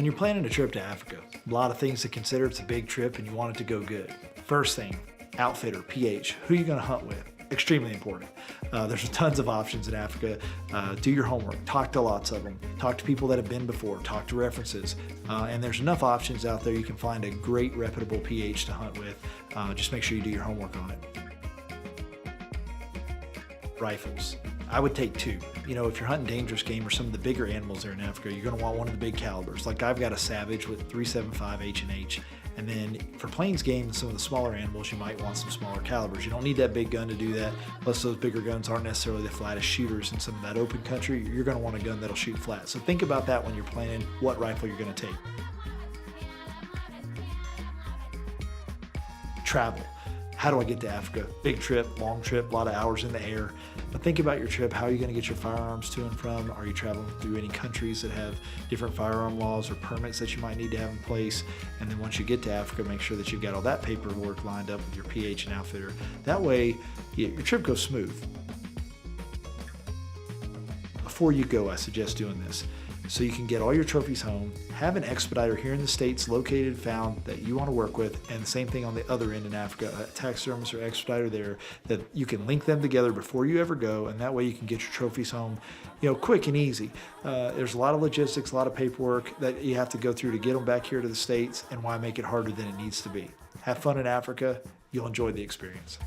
When you're planning a trip to Africa, a lot of things to consider. It's a big trip and you want it to go good. First thing, outfitter, PH, who are you gonna hunt with? Extremely important. There's tons of options in Africa. Do your homework, talk to lots of them, talk to people that have been before, talk to references, and there's enough options out there. You can find a great reputable PH to hunt with. Just make sure you do your homework on it. Rifles. I would take two. You know, if you're hunting dangerous game or some of the bigger animals there in Africa, you're gonna want one of the big calibers. Like I've got a Savage with 375 H&H. And then for plains game and some of the smaller animals, you might want some smaller calibers. You don't need that big gun to do that. Plus those bigger guns aren't necessarily the flattest shooters in some of that open country. You're gonna want a gun that'll shoot flat. So think about that when you're planning what rifle you're gonna take. Travel. How do I get to Africa? Big trip, long trip, a lot of hours in the air. But think about your trip. How are you going to get your firearms to and from? Are you traveling through any countries that have different firearm laws or permits that you might need to have in place? And then once you get to Africa, make sure that you've got all that paperwork lined up with your PH and outfitter. That way, your trip goes smooth. Before you go, I suggest doing this. So you can get all your trophies home, have an expediter here in the States located, found that you want to work with, and the same thing on the other end in Africa, a taxidermist or expediter there that you can link them together before you ever go, and that way you can get your trophies home, quick and easy. There's a lot of logistics, a lot of paperwork that you have to go through to get them back here to the States, and why make it harder than it needs to be. Have fun in Africa, you'll enjoy the experience.